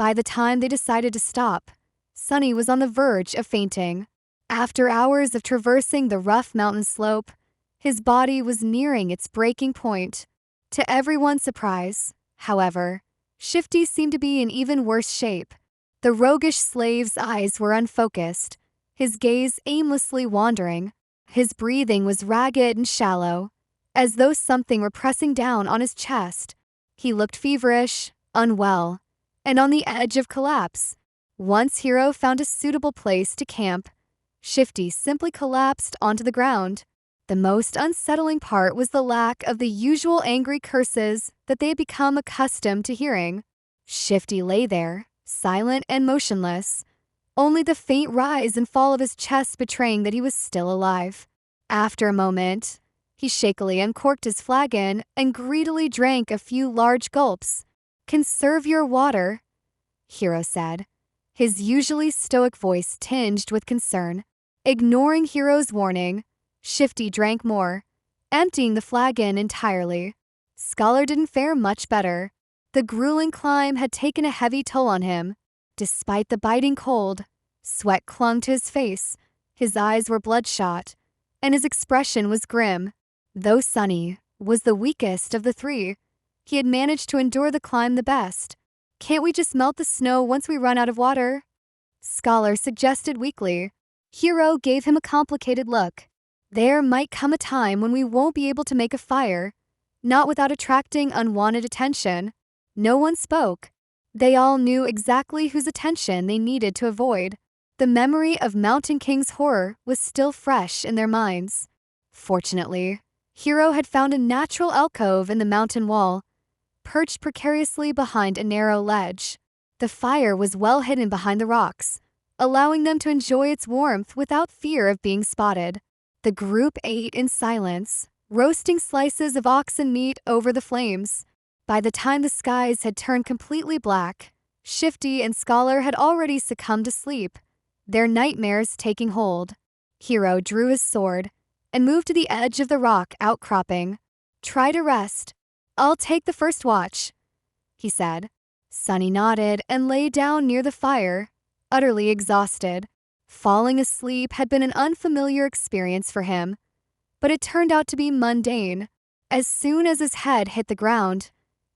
By the time they decided to stop, Sunny was on the verge of fainting. After hours of traversing the rough mountain slope, his body was nearing its breaking point. To everyone's surprise, however, Shifty seemed to be in even worse shape. The roguish slave's eyes were unfocused, his gaze aimlessly wandering. His breathing was ragged and shallow, as though something were pressing down on his chest. He looked feverish, unwell, and on the edge of collapse. Once Hero found a suitable place to camp, Shifty simply collapsed onto the ground. The most unsettling part was the lack of the usual angry curses that they had become accustomed to hearing. Shifty lay there, silent and motionless, only the faint rise and fall of his chest betraying that he was still alive. After a moment, he shakily uncorked his flagon and greedily drank a few large gulps. "Conserve your water," Hero said, his usually stoic voice tinged with concern. Ignoring Hero's warning, Shifty drank more, emptying the flagon entirely. Scholar didn't fare much better. The grueling climb had taken a heavy toll on him. Despite the biting cold, sweat clung to his face, his eyes were bloodshot, and his expression was grim. Though Sunny was the weakest of the three, he had managed to endure the climb the best. "Can't we just melt the snow once we run out of water?" Scholar suggested weakly. Hero gave him a complicated look. "There might come a time when we won't be able to make a fire, not without attracting unwanted attention." No one spoke. They all knew exactly whose attention they needed to avoid. The memory of Mountain King's horror was still fresh in their minds. Fortunately, Hero had found a natural alcove in the mountain wall, perched precariously behind a narrow ledge. The fire was well hidden behind the rocks, allowing them to enjoy its warmth without fear of being spotted. The group ate in silence, roasting slices of oxen meat over the flames. By the time the skies had turned completely black, Shifty and Scholar had already succumbed to sleep, their nightmares taking hold. Hero drew his sword and moved to the edge of the rock outcropping. "Try to rest. I'll take the first watch," he said. Sunny nodded and lay down near the fire, utterly exhausted. Falling asleep had been an unfamiliar experience for him, but it turned out to be mundane. As soon as his head hit the ground,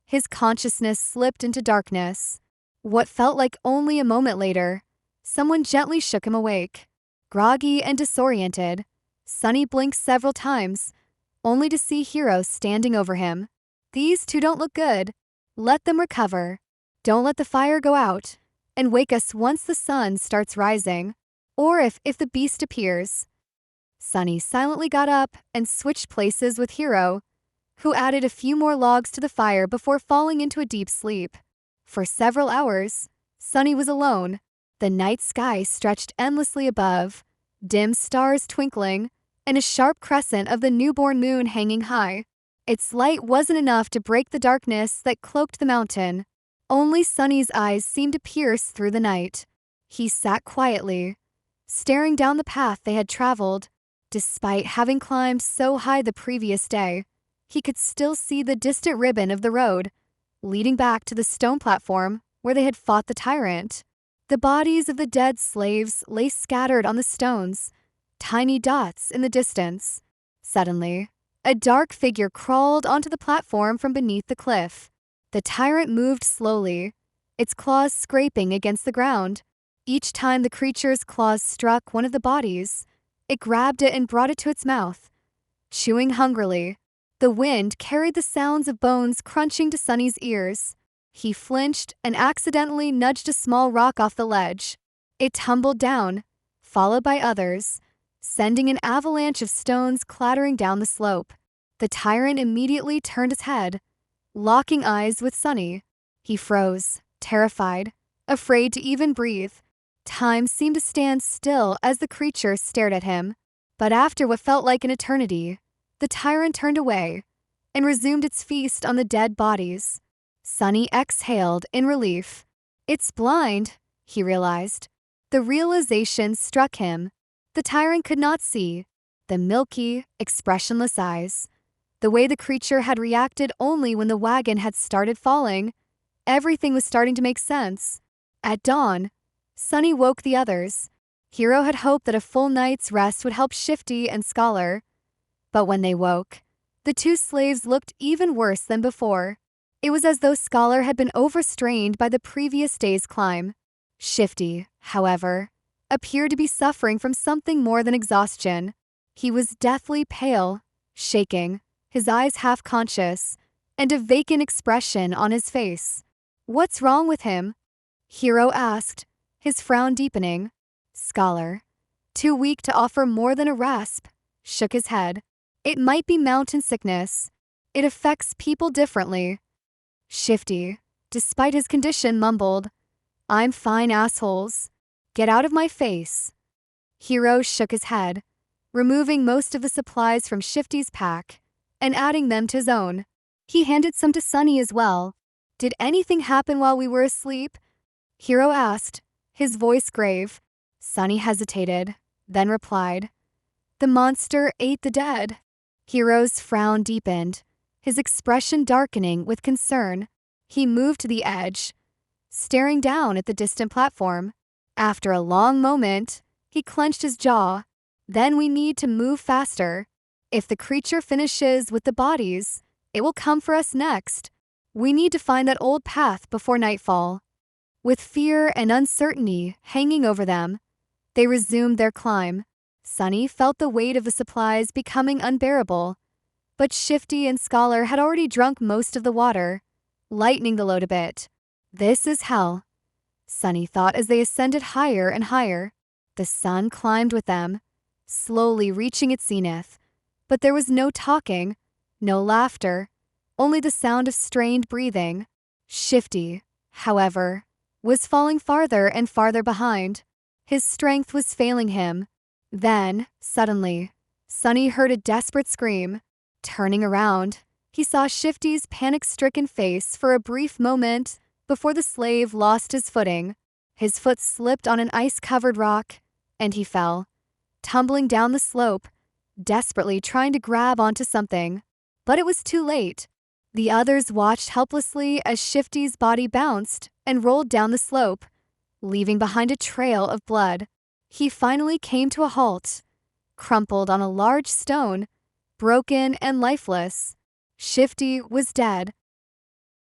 his consciousness slipped into darkness. What felt like only a moment later, someone gently shook him awake. Groggy and disoriented, Sunny blinked several times, only to see Hero standing over him. "These two don't look good. Let them recover. Don't let the fire go out, and wake us once the sun starts rising, or if the beast appears." Sunny silently got up and switched places with Hero, who added a few more logs to the fire before falling into a deep sleep. For several hours, Sunny was alone. The night sky stretched endlessly above, dim stars twinkling, and a sharp crescent of the newborn moon hanging high. Its light wasn't enough to break the darkness that cloaked the mountain. Only Sunny's eyes seemed to pierce through the night. He sat quietly, staring down the path they had traveled. Despite having climbed so high the previous day, he could still see the distant ribbon of the road, leading back to the stone platform where they had fought the tyrant. The bodies of the dead slaves lay scattered on the stones, tiny dots in the distance. Suddenly, a dark figure crawled onto the platform from beneath the cliff. The tyrant moved slowly, its claws scraping against the ground. Each time the creature's claws struck one of the bodies, it grabbed it and brought it to its mouth. Chewing hungrily, the wind carried the sounds of bones crunching to Sunny's ears. He flinched and accidentally nudged a small rock off the ledge. It tumbled down, followed by others, sending an avalanche of stones clattering down the slope. The tyrant immediately turned his head, locking eyes with Sunny. He froze, terrified, afraid to even breathe. Time seemed to stand still as the creature stared at him. But after what felt like an eternity, the tyrant turned away and resumed its feast on the dead bodies. Sunny exhaled in relief. "It's blind," he realized. The realization struck him. The tyrant could not see the milky, expressionless eyes. The way the creature had reacted only when the wagon had started falling. Everything was starting to make sense. At dawn, Sunny woke the others. Hero had hoped that a full night's rest would help Shifty and Scholar. But when they woke, the two slaves looked even worse than before. It was as though Scholar had been overstrained by the previous day's climb. Shifty, however, appeared to be suffering from something more than exhaustion. He was deathly pale, shaking, his eyes half-conscious, and a vacant expression on his face. "What's wrong with him?" Hero asked, his frown deepening. Scholar, too weak to offer more than a rasp, shook his head. "It might be mountain sickness. It affects people differently." Shifty, despite his condition, mumbled, "I'm fine, assholes. Get out of my face." Hero shook his head, removing most of the supplies from Shifty's pack and adding them to his own. He handed some to Sunny as well. "Did anything happen while we were asleep?" Hero asked, his voice grave. Sunny hesitated, then replied, "The monster ate the dead." Hero's frown deepened, his expression darkening with concern. He moved to the edge, staring down at the distant platform. After a long moment, he clenched his jaw. "Then we need to move faster. If the creature finishes with the bodies, it will come for us next. We need to find that old path before nightfall." With fear and uncertainty hanging over them, they resumed their climb. Sunny felt the weight of the supplies becoming unbearable, but Shifty and Scholar had already drunk most of the water, lightening the load a bit. "This is hell," Sunny thought as they ascended higher and higher. The sun climbed with them, slowly reaching its zenith, but there was no talking, no laughter, only the sound of strained breathing. Shifty, however, was falling farther and farther behind. His strength was failing him. Then, suddenly, Sunny heard a desperate scream. Turning around, he saw Shifty's panic-stricken face for a brief moment before the slave lost his footing. His foot slipped on an ice-covered rock, and he fell, tumbling down the slope, desperately trying to grab onto something. But it was too late. The others watched helplessly as Shifty's body bounced and rolled down the slope, leaving behind a trail of blood. He finally came to a halt, crumpled on a large stone, broken and lifeless. Shifty was dead.